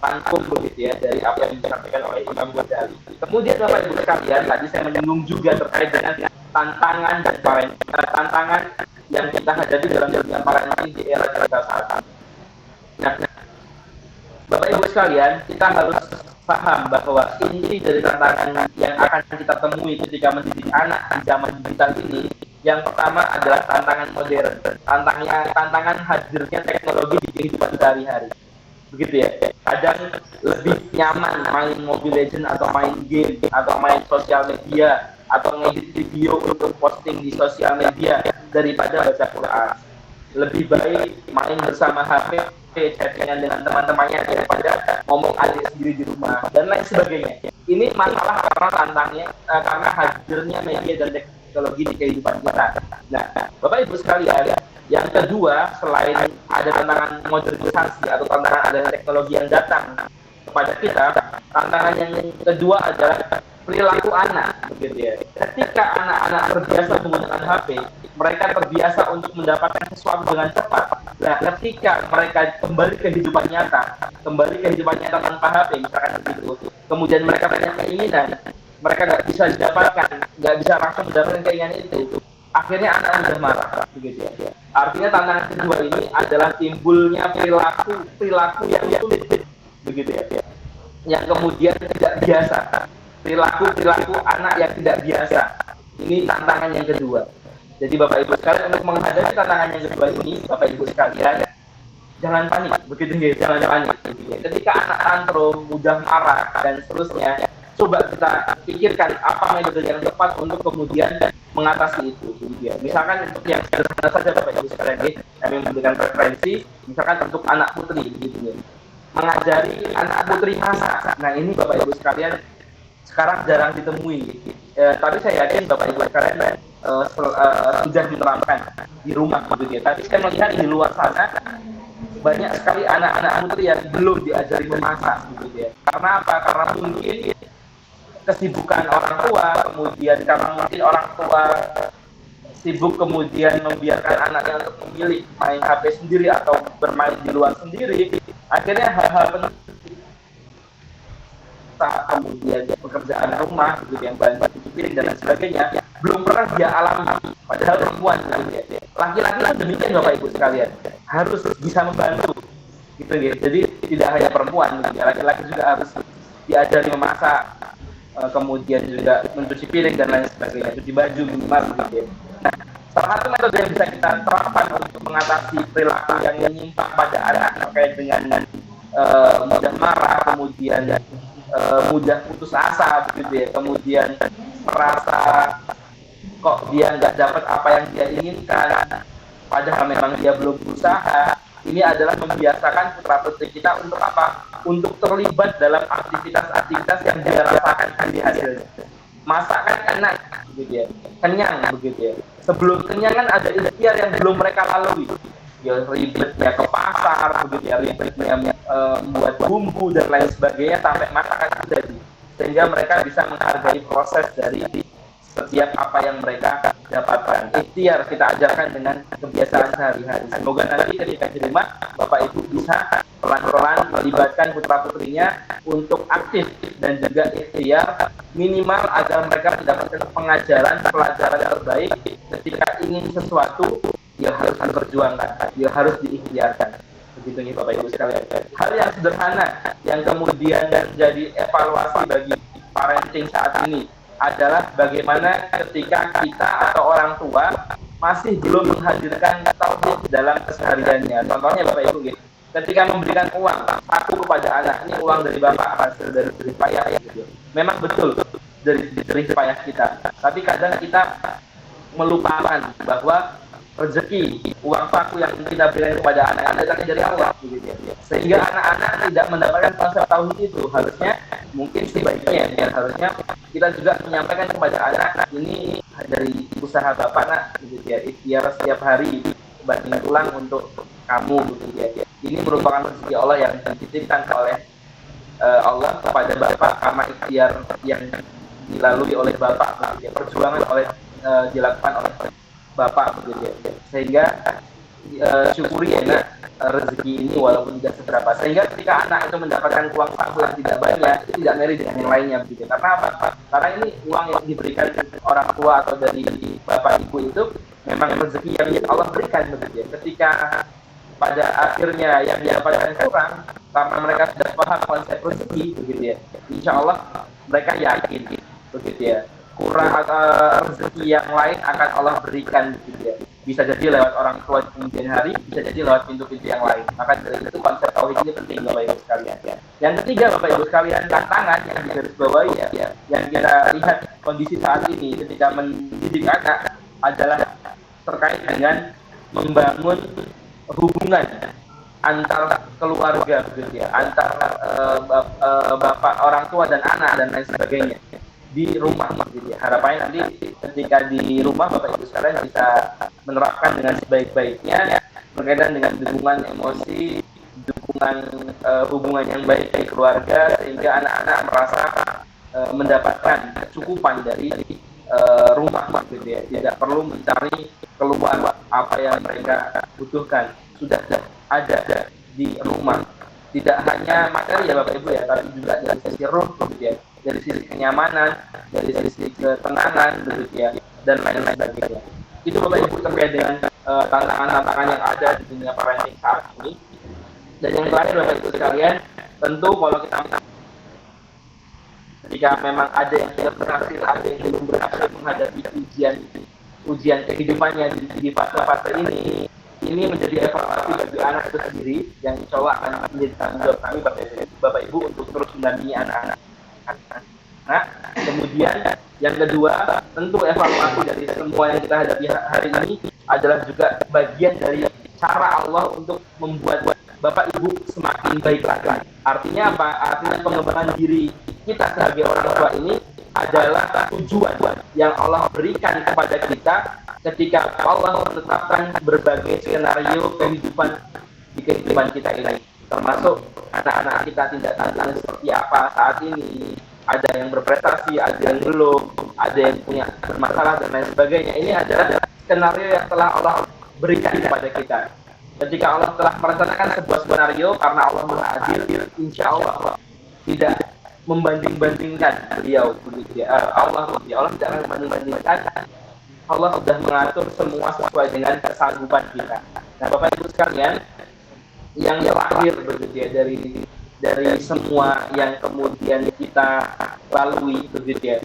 rangkum begitu ya dari apa yang disampaikan oleh Imam Ghazali. Kemudian Bapak Ibu sekalian, tadi saya menyinggung juga terkait dengan tantangan dan tantangan yang kita hadapi dalam dunia parenting di era digital saat ini. Nah, Bapak Ibu sekalian, kita harus paham bahwa inti dari tantangan yang akan kita temui ketika mendidik anak di zaman digital ini, yang pertama adalah tantangan modern, tantangan hadirnya teknologi di kehidupan sehari-hari. Begitu ya. Kadang lebih nyaman main Mobile Legends atau main game atau main sosial media atau ngedit video untuk posting di sosial media daripada baca Quran. Lebih baik main bersama HP, chattingan dengan teman-temannya daripada ngomong adik sendiri di rumah dan lain sebagainya. Ini masalah karena hadirnya media dan teknologi di kehidupan kita. Nah, Bapak Ibu sekalian, yang kedua, selain ada tantangan modernisasi atau tantangan adanya teknologi yang datang kepada kita, tantangan yang kedua adalah perilaku anak, begitu ya. Ketika anak-anak terbiasa menggunakan HP, mereka terbiasa untuk mendapatkan sesuatu dengan cepat. Nah, ketika mereka kembali ke kehidupan nyata tanpa HP, misalkan begitu, kemudian mereka punya keinginan, mereka nggak bisa didapatkan, nggak bisa langsung mendapatkan keinginan itu, akhirnya anak mudah marah, begitu ya. Artinya tantangan kedua ini adalah timbulnya perilaku yang sulit, begitu ya, yang kemudian tidak biasa, perilaku anak yang tidak biasa. Ini tantangan yang kedua. Jadi Bapak Ibu sekalian, untuk menghadapi tantangan yang kedua ini, Bapak Ibu sekalian, jangan panik, begitu ya, jangan panik. Begitu ya. Ketika anak tantrum, mudah marah dan seterusnya, coba kita pikirkan apa metode yang tepat untuk kemudian mengatasi itu. Begitu ya. Misalkan untuk yang sederhana saja Bapak Ibu sekalian, kami memberikan preferensi, misalkan untuk anak putri, begitu ya. mengajari anak putri masak. Nah ini Bapak Ibu sekalian sekarang jarang ditemui. Tapi saya yakin Bapak Ibu sekalian sudah diterapkan di rumah gitu ya. Tapi saya melihat di luar sana banyak sekali anak-anak putri yang belum diajari memasak gitu ya. Karena apa? Karena mungkin kesibukan orang tua, kemudian karena mungkin orang tua sibuk kemudian membiarkan anaknya untuk memilih main HP sendiri atau bermain di luar sendiri, akhirnya hal-hal penting kemudian pekerjaan rumah gitu yang bantu piring dan lain sebagainya belum pernah dia alami. Padahal perempuan gitu ya. Laki-laki pun demikian Bapak Ibu sekalian, harus bisa membantu gitu ya. Jadi tidak hanya perempuan gitu ya. Laki-laki juga harus diajari memasak, kemudian juga mencuci piring dan lain sebagainya, cuci baju minimal gitu ya. Nah, salah satu metode yang bisa kita terapkan untuk mengatasi perilaku yang menyimpang pada anak terkait dengan mudah marah, kemudian mudah putus asa begitu ya, kemudian merasa kok dia nggak dapat apa yang dia inginkan padahal memang dia belum berusaha. Ini adalah membiasakan putra-putri kita untuk apa? Untuk terlibat dalam aktivitas-aktivitas yang dia rasakan di hasilnya. Masakan enak begitu ya, kenyang begitu ya. Sebelum kenyang kan ada ikhtiar yang belum mereka lalui. Ya ribetnya ke pasar begitu ya, ribetnya membuat bumbu dan lain sebagainya sampai masakan jadi, sehingga mereka bisa menghargai proses dari setiap apa yang mereka dapatkan. Ikhtiar kita ajarkan dengan kebiasaan sehari-hari. Semoga nanti ketika di rumah Bapak Ibu bisa pelan-pelan melibatkan putra-putrinya untuk aktif dan juga ikhtiar minimal agar mereka mendapatkan pelajaran terbaik. Ketika ingin sesuatu, dia harus diperjuangkan, dia harus diikhtiarkan. Begitu nih Bapak Ibu sekalian. Hal yang sederhana yang kemudian menjadi evaluasi bagi parenting saat ini adalah bagaimana ketika kita atau orang tua masih belum menghadirkan tauhid dalam kesehariannya. Contohnya Bapak Ibu, ketika memberikan uang saku kepada anak, ini uang dari Bapak, hasil dari jerih payah gitu. Memang betul dari jerih payah kita, tapi kadang kita melupakan bahwa rezeki uang saku yang kita berikan kepada anak-anak datang dari Allah begitu ya. Sehingga anak-anak tidak mendapatkan konsep tauhid itu. Harusnya mungkin sebaiknya ya, harusnya kita juga menyampaikan kepada anak ini dari usaha Bapak nak begitu ya, ikhtiar setiap hari banting tulang untuk kamu begitu ya. Ini merupakan rezeki Allah yang dititipkan oleh Allah kepada Bapak karena ikhtiar yang dilalui oleh Bapak begitu ya, perjuangan dilakukan oleh Bapak begitu ya. Sehingga syukuri ya nak rezeki ini walaupun tidak seberapa, sehingga ketika anak itu mendapatkan uang saku yang tidak banyak, itu tidak ngeri dengan yang lainnya begitu. Karena apa? Karena ini uang yang diberikan orang tua atau dari bapak ibu itu memang rezeki yang Allah berikan begitu ya. Ketika pada akhirnya yang didapatkan kurang karena mereka sudah paham konsep rezeki begitu ya, insya Allah mereka yakin begitu ya, kurang rezeki yang lain akan Allah berikan begitu ya. Bisa jadi lewat orang tua di kemudian hari, bisa jadi lewat pintu-pintu yang lain. Maka dari itu konsep tauhid ini penting Bapak Ibu sekalian ya. Yang ketiga Bapak Ibu sekalian, tantangan yang digarisbawahi ya, yang kita lihat kondisi saat ini ketika mendidik anak adalah terkait dengan membangun hubungan antar keluarga begitu ya, antar bapak orang tua dan anak dan lain sebagainya di rumah gitu ya. Harapannya nanti ketika di rumah Bapak Ibu sekalian bisa menerapkan dengan sebaik-baiknya berkaitan dengan dukungan emosi, dukungan hubungan yang baik dari keluarga, sehingga anak-anak merasa mendapatkan kecukupan dari rumah gitu ya. Tidak perlu mencari keluar apa yang mereka butuhkan, sudah ada di rumah. Tidak hanya materi ya Bapak Ibu ya, tapi juga dari sisi roh gitu ya, dari sisi kenyamanan, dari sisi ketenangan begitu ya, dan lain-lain sebagainya. Itu Bapak Ibu terkait dengan tantangan-tantangan yang ada di dunia parenting saat ini. Dan yang terakhir Bapak Ibu sekalian, tentu kalau kita ketika memang ada yang sudah berhasil, ada yang belum berhasil menghadapi ujian kehidupannya di fase-fase ini menjadi evaluasi bagi anak itu sendiri, yang insya Allah akan menjadi tanggung jawab kami Bapak Ibu untuk terus mendampingi anak-anak. Nah, kemudian yang kedua, tentu evaluasi dari semua yang kita hadapi hari ini adalah juga bagian dari cara Allah untuk membuat Bapak Ibu semakin baik lagi. Artinya apa? Artinya pengembangan diri kita sebagai orang tua ini adalah tujuan yang Allah berikan kepada kita ketika Allah menetapkan berbagai skenario kehidupan di kehidupan kita ini, termasuk anak-anak kita tindak tandang seperti apa saat ini. Ada yang berprestasi, ada yang belum, ada yang punya masalah dan lain sebagainya. Ini adalah skenario yang telah Allah berikan kepada kita. Ketika Allah telah merencanakan sebuah skenario, karena Allah Maha Adil, insya Allah tidak membanding-bandingkan beliau begitu ya. Allah tidak akan membanding-bandingkan. Allah sudah mengatur semua sesuai dengan kesanggupan kita. Nah, Bapak Ibu sekalian, yang lahir begitu ya dari semua yang kemudian kita lalui begitu ya,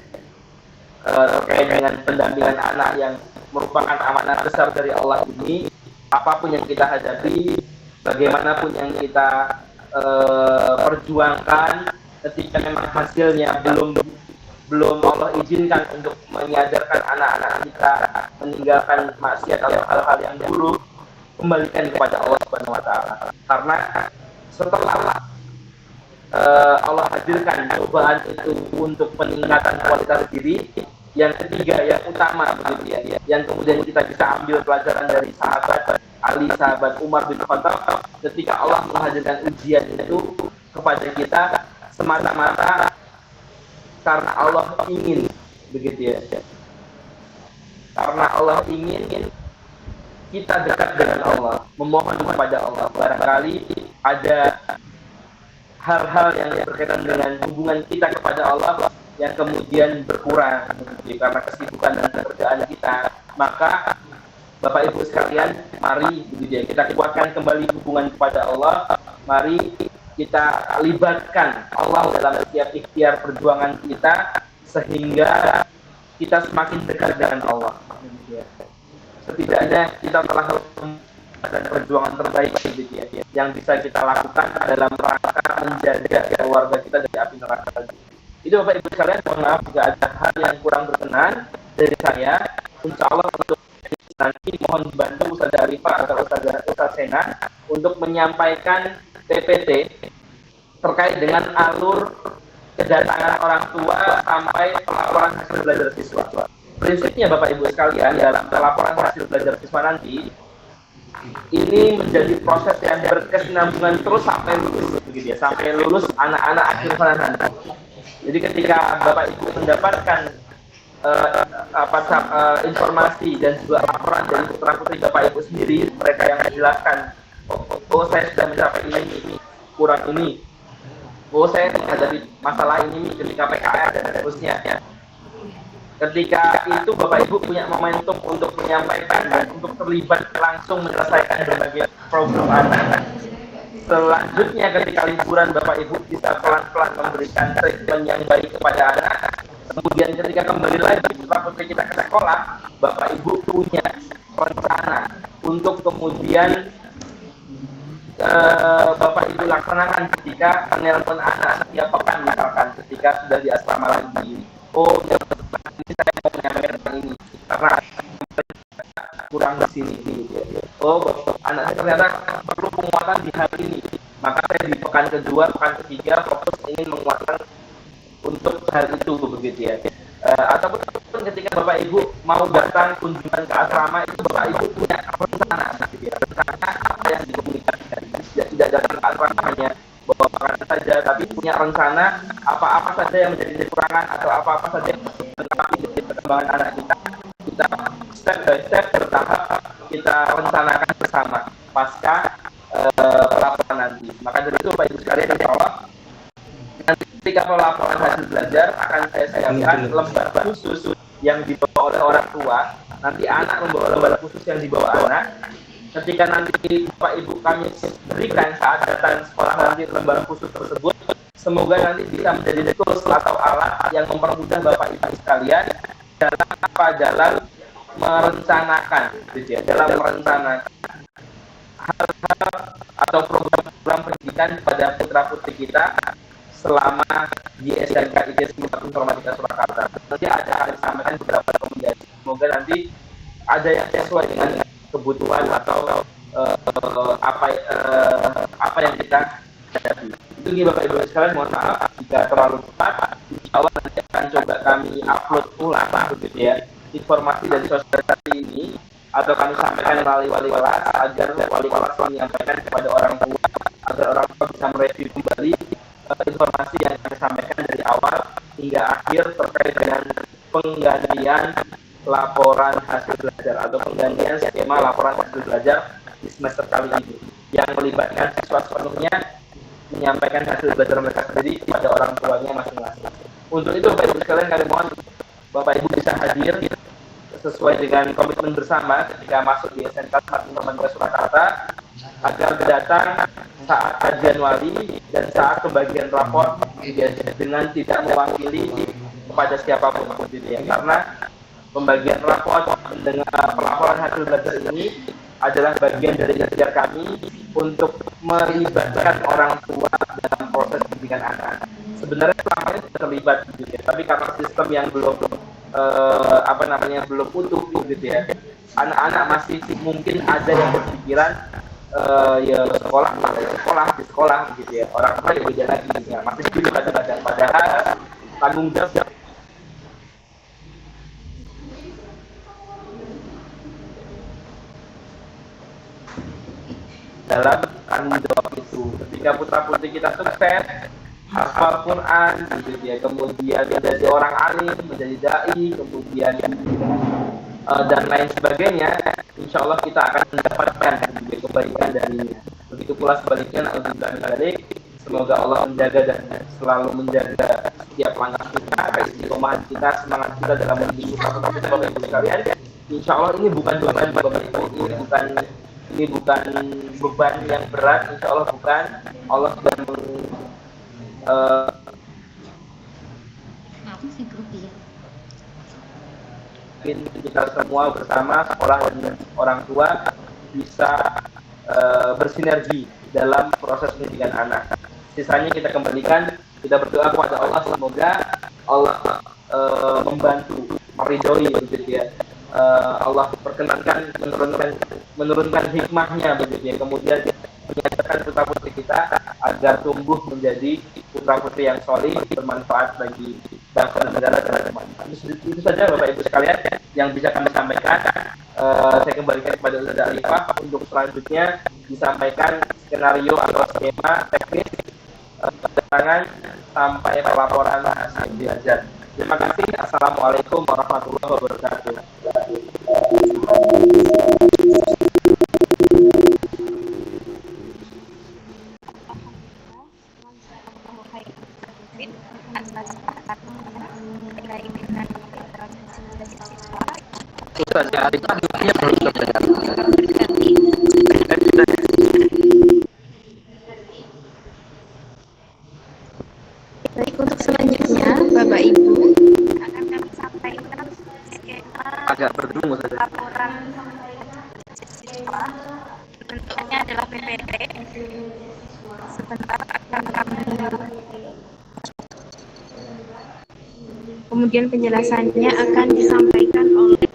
terkait dengan pendampingan anak yang merupakan amanah besar dari Allah ini. Apapun yang kita hadapi, bagaimanapun yang kita perjuangkan, ketika memang hasilnya belum Allah izinkan untuk menyadarkan anak-anak kita meninggalkan maksiat atau hal-hal yang buruk, kembalikan kepada Allah Subhanahu wa taala. Karena setelah Allah hadirkan cobaan itu untuk peningkatan kualitas diri, yang ketiga yang utama begitu ya, yang kemudian kita bisa ambil pelajaran dari sahabat Ali, sahabat Umar bin Khattab, ketika Allah menghadirkan ujian itu kepada kita semata-mata karena Allah ingin begitu ya, karena Allah ingin kita dekat dengan Allah, memohon kepada Allah. Barangkali ada hal-hal yang berkaitan dengan hubungan kita kepada Allah yang kemudian berkurang karena kesibukan dan pekerjaan kita. Maka Bapak Ibu sekalian, mari kita kuatkan kembali hubungan kepada Allah. Mari kita libatkan Allah dalam setiap ikhtiar perjuangan kita, sehingga kita semakin dekat dengan Allah. Setidaknya kita telah melakukan perjuangan terbaik yang bisa kita lakukan dalam rangka menjaga keluarga kita dari api neraka. Itu Bapak Ibu sekalian, mohon maaf jika ada hal yang kurang berkenan dari saya. Insya Allah untuk nanti mohon dibantu Ustaz Arifah atau Ustaz Sena untuk menyampaikan PPT terkait dengan alur kedatangan orang tua sampai pelaporan hasil belajar siswa. Prinsipnya Bapak Ibu sekalian, dalam pelaporan hasil belajar siswa nanti ini menjadi proses yang berkesinambungan terus sampai lulus begitu ya, sampai lulus anak-anak akhir sana nanti. Jadi ketika Bapak Ibu mendapatkan informasi dan juga laporan dari putra putri Bapak Ibu sendiri, mereka yang menjelaskan, oh saya sudah mencapai ini, kurang ini, oh saya menghadapi masalah ini ketika PKR dan seterusnya. Ketika itu Bapak Ibu punya momentum untuk menyampaikan dan untuk terlibat langsung menyelesaikan berbagai problem anak. Selanjutnya ketika liburan Bapak Ibu bisa pelan-pelan memberikan treatment yang baik kepada anak. Kemudian ketika kembali lagi putra putri kita ke sekolah, Bapak Ibu punya rencana untuk kemudian Bapak Ibu laksanakan ketika menelpon anak setiap pekan, misalkan ketika sudah di asrama lagi. Oh, ini saya mau menyampaikan ini karena kurang di sini. Oh, anak saya ternyata perlu penguatan di hal ini. Maka saya di pekan kedua, pekan ketiga fokus ingin menguatkan untuk hal itu begitu ya. Ataupun ketika Bapak Ibu mau datang kunjungan ke asrama, itu Bapak Ibu punya rencana begitu ya. Rencana apa yang dikomunikasikan. Tidak datang ke asrama hanya bawa makanan saja, tapi punya rencana apa-apa saja yang menjadi kekurangan atau apa-apa saja yang menjadi perkembangan anak kita. Kita step by step bertahap kita rencanakan bersama pasca pelaporan nanti. Maka dari itu Bapak Ibu sekalian, insya Allah nanti ketika pelaporan hasil belajar akan saya siapkan lembar khusus yang dibawa oleh orang tua. Nanti anak membawa lembar khusus yang dibawa anak. Ketika nanti Bapak Ibu kami berikan saat datang sekolah nanti lembar khusus tersebut, semoga nanti bisa menjadi tools atau alat yang mempermudah Bapak Ibu sekalian dalam merencanakan, gitu ya, dalam merencanakan hal-hal atau program pendidikan pada putra putri kita selama di SMK ITS Informatika Surakarta. Nanti ada akan disampaikan beberapa rekomendasi. Semoga nanti ada yang sesuai dengan kebutuhan atau apa yang kita hadapi. Itu nih Bapak Ibu sekalian, mohon maaf jika terlalu cepat. Insya Allah nanti akan coba kami upload ulang begitu ya informasi dari sosialisasi ini, atau kami sampaikan melalui wali kelas agar wali kelas menyampaikan kepada orang tua agar orang tua bisa mereview kembali informasi yang kami sampaikan dari awal hingga akhir terkait dengan penggantian laporan hasil belajar atau penggantian skema laporan hasil belajar di semester kali ini yang melibatkan siswa sepenuhnya menyampaikan hasil belajar mereka sendiri kepada orang tuanya masing-masing. Untuk itu Bapak Ibu sekalian, kami mohon Bapak Ibu bisa hadir sesuai dengan komitmen bersama ketika masuk di SMK 1 Kementerian Surakarta agar datang saat kajian wali dan saat pembagian rapor dengan tidak mewakili kepada siapapun gitu ya. Karena pembagian rapor dengan pelaporan hasil belajar ini adalah bagian dari ikhtiar kami untuk melibatkan orang tua dalam proses pendidikan anak. Sebenarnya selama ini terlibat gitu ya, tapi karena sistem yang belum belum utuh gitu ya, anak-anak masih mungkin ada yang berpikiran ya sekolah di sekolah gitu ya, orang tua ya beda lagi ya, masih gitu kadang-kadang, padahal tanggung jawab dalam tanggung jawab itu. Ketika putra putri kita sukses hafal Quran gitu ya, kemudian menjadi orang alim, menjadi dai, kemudian dan lain sebagainya, insya Allah kita akan mendapatkan kebaikan darinya. Begitu pula sebaliknya, alhamdulillah, semoga Allah menjaga dan selalu menjaga setiap langkah kita, keistiqomahan kita, semangat kita dalam mendidik putra kita, Bapak Ibu sekalian. Insya Allah ini bukan beban Bapak Ibu, ini bukan beban yang berat, insya Allah bukan. Allah sudah kita semua bersama sekolah dan orang tua bisa bersinergi dalam proses pendidikan anak. Sisanya kita kembalikan, kita berdoa kepada Allah semoga Allah membantu, meridhoi begitu ya. Allah perkenankan menurunkan hikmahnya begitu ya, kemudian menyatakan putra putri kita agar tumbuh menjadi putra putri yang solih, bermanfaat bagi bangsa dan negara dan umat. Itu saja Bapak Ibu sekalian yang bisa kami sampaikan. Saya kembalikan kepada Ustaz Arifah untuk selanjutnya disampaikan skenario atau skema teknis keterangan sampai pelaporan hasil belajar. Terima kasih. Assalamualaikum warahmatullahi wabarakatuh. Ustaz Arifah belum Baik, untuk selanjutnya Bapak Ibu akan kami sampaikan skema agak berdengung saja. laporan siswa. Bentuknya adalah PPT. Sebentar akan kami, kemudian penjelasannya akan disampaikan oleh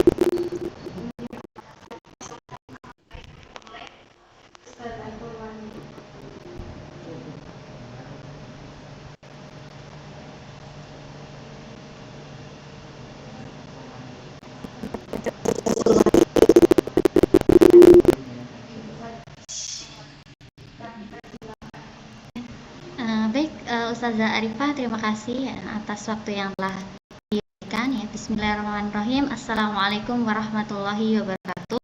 Ustazah Arifah, terima kasih atas waktu yang telah diberikan ya. Bismillahirrahmanirrahim. Assalamualaikum warahmatullahi wabarakatuh.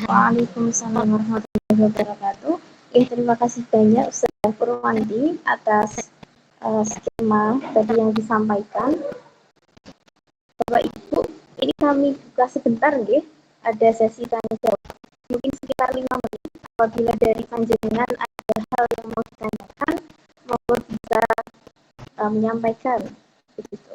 Waalaikumsalam warahmatullahi wabarakatuh. Terima kasih banyak Ustazah Purwanti atas skema tadi yang disampaikan. Bapak Ibu, ini kami buka sebentar nggih. Ada sesi tanya jawab. Mungkin sekitar 5 menit. Apabila dari panjenengan ada hal yang mau ditanyakan, mohon bisa menyampaikan begitu.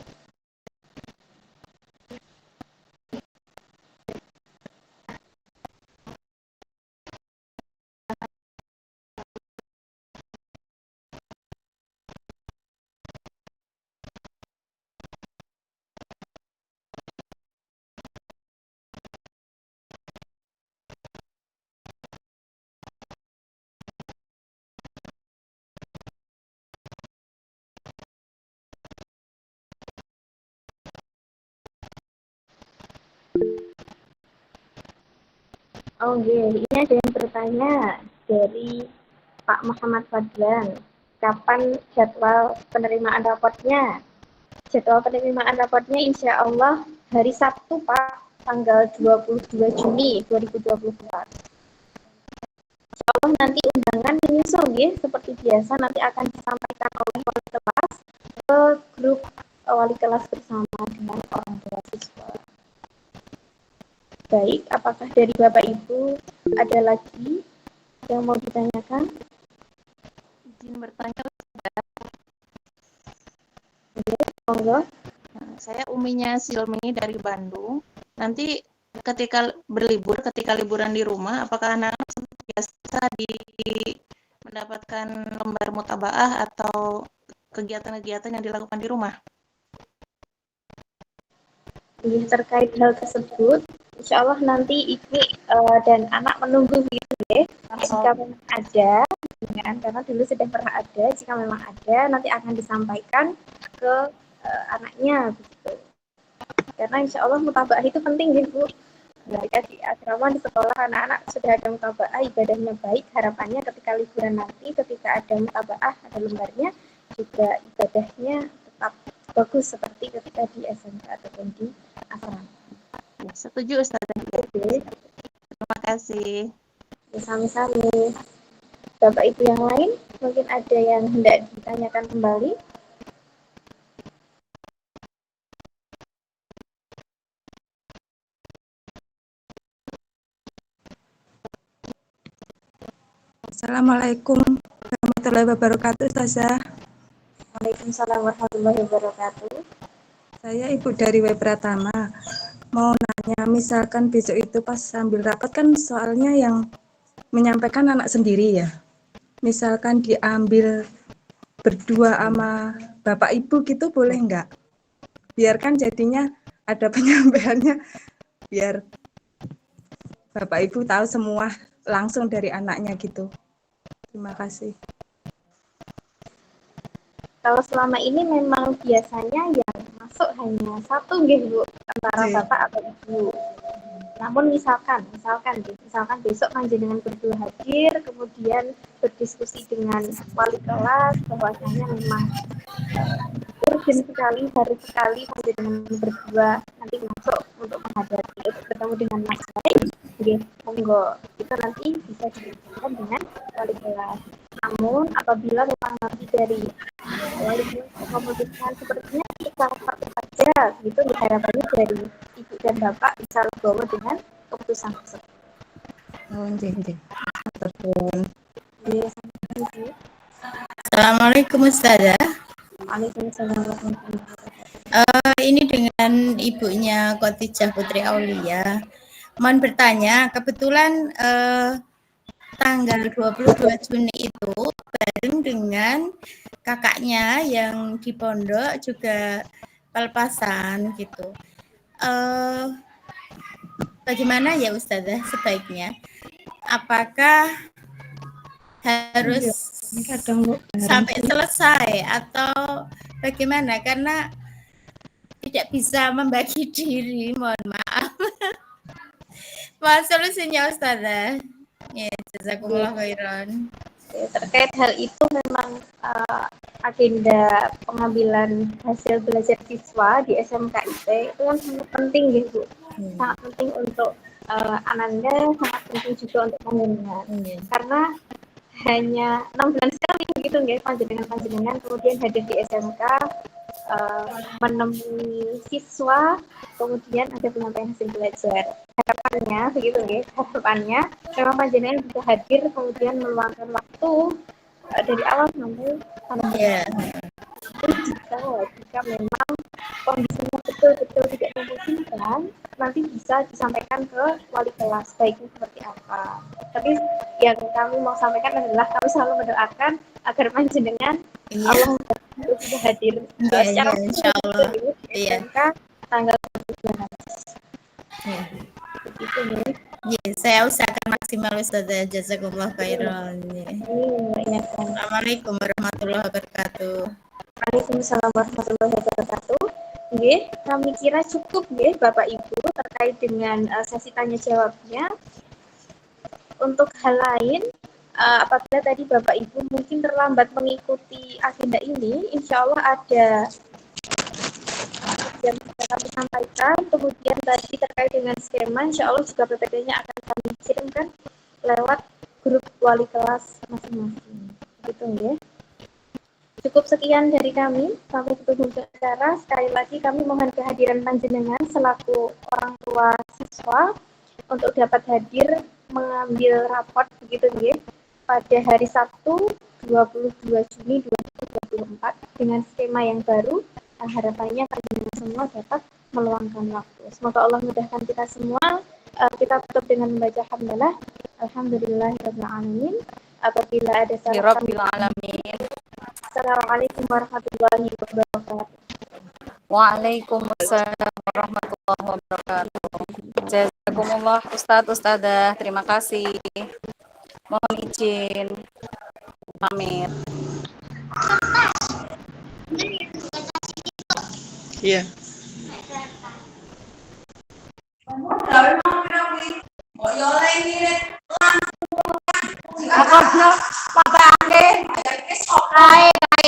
Oh iya, ini ada yang bertanya dari Pak Muhammad Fadlan. Kapan jadwal penerimaan raportnya? Jadwal penerimaan raportnya insya Allah hari Sabtu Pak, tanggal 22 Juni 2024. Insya Allah nanti undangan menyusul ya, seperti biasa nanti akan disampaikan oleh wali kelas ke grup wali kelas bersama dengan orang tua siswa. Baik, apakah dari Bapak Ibu ada lagi yang mau ditanyakan? Izin bertanya, Monggo. saya Uminya Silmi dari Bandung. Nanti ketika berlibur, ketika liburan di rumah, apakah anak-anak biasa mendapatkan lembar mutabaah atau kegiatan-kegiatan yang dilakukan di rumah? Terkait hal tersebut, insya Allah nanti ibu dan anak menunggu gitu ya. Jika memang ada, karena dulu sudah pernah ada, jika memang ada nanti akan disampaikan ke anaknya begitu. Karena insya Allah mutabaah itu penting ya Bu. Ketika di asrama di sekolah anak-anak sudah ada mutabaah, ibadahnya baik, harapannya ketika liburan nanti, ketika ada mutabaah, ada lembarnya, juga ibadahnya tetap bagus seperti ketika di SMK ataupun di asrama. Ya, setuju Ustaz. Terima kasih. Ya, sami-sami. Bapak Ibu yang lain, mungkin ada yang hendak ditanyakan kembali. Assalamualaikum warahmatullahi wabarakatuh, Ustazah. Waalaikumsalam warahmatullahi wabarakatuh. Saya Ibu dari W Pratama. Mau nanya, misalkan besok itu pas sambil rapat kan soalnya yang menyampaikan anak sendiri ya. Misalkan diambil berdua sama Bapak Ibu gitu boleh nggak? Biarkan jadinya ada penyampaiannya biar Bapak Ibu tahu semua langsung dari anaknya gitu. Terima kasih. Kalau selama ini memang biasanya yang masuk hanya satu Bu, antara Bapak atau Ibu. Namun misalkan besok panjenengan berdua hadir, kemudian berdiskusi dengan wali kelas bahwasanya memang urgent sekali, harus sekali panjenengan berdua nanti masuk untuk menghadapi bertemu dengan Mas Baik. Jadi monggo itu nanti bisa dibicarakan dengan wali kelas. Namun apabila memang nanti dari wali kelas memutuskan sepertinya kita satu saja, gitu harapannya dari ibu dan bapak bisa legowo dengan keputusan tersebut. Oh, nggih. Assalamualaikum Ustazah. Waalaikumsalam warahmatullahi wabarakatuh. Ini dengan ibunya Khotijah Putri Aulia. Mohon bertanya, kebetulan tanggal 22 Juni itu bareng dengan kakaknya yang di pondok juga pelepasan gitu. Bagaimana ya Ustazah sebaiknya? Apakah harus sampai selesai atau bagaimana? Karena tidak bisa membagi diri, mohon maaf. Mohon solusinya Ustazah. Ya, jazakumullah khairan. Terkait hal itu memang agenda pengambilan hasil belajar siswa di SMKIP itu kan sangat penting gitu. Sangat penting untuk Ananda sangat penting juga untuk panjenengan. Nggih. Karena hanya 6 bulan sekali begitu nggih panjenengan kemudian hadir di SMK menemui siswa, kemudian ada penyampaian hasil belajar. Harapannya begitu nggih, harapannya memang panjenengan bisa hadir kemudian meluangkan waktu dari awal sampai Iya. jika memang kondisinya betul-betul tidak memungkinkan, nanti bisa disampaikan ke wali kelas baiknya seperti apa. Tapi yang kami mau sampaikan adalah kami selalu mendoakan agar panjenengan Iya. Allah bisa hadir secara Insyaallah. Iya. SMK tanggal 12. Iya. Begitu nih. Iya, saya usahakan maksimal Ustazah. Jazakumullah khairan. Iya. Assalamualaikum warahmatullahi wabarakatuh. Waalaikumsalam warahmatullahi wabarakatuh. Nggih, kami kira cukup nggih Bapak Ibu terkait dengan sesi tanya jawabnya. Untuk hal lain, apabila tadi Bapak Ibu mungkin terlambat mengikuti agenda ini, insya Allah ada yang bisa kami sampaikan. Kemudian tadi terkait dengan skema, insya Allah juga PPT-nya akan kami kirimkan lewat grup wali kelas masing-masing. Begitu nggih. Cukup sekian dari kami. Sampai ketemu acara. Sekali lagi kami mohon kehadiran panjenengan selaku orang tua siswa untuk dapat hadir mengambil raport begitu nggih pada hari Sabtu 22 Juni 2024 dengan skema yang baru. Harapannya panjenengan semua dapat meluangkan waktu. Semoga Allah mudahkan kita semua. Kita tutup dengan membaca hamdalah. Alhamdulillahirabbil alamin. Apabila ada salah kami, Assalamualaikum warahmatullahi wabarakatuh. Waalaikumsalam warahmatullahi wabarakatuh. Jazakumullah Ustadzah, terima kasih. Mohon izin pamit. Iya.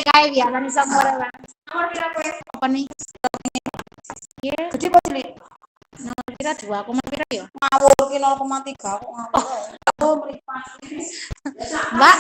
Kae biaran samura lah. Apa nih? Gede apa cilik? Kira 2,3 ya? Ngawur ki 0,3 kok ngawur. Mbak,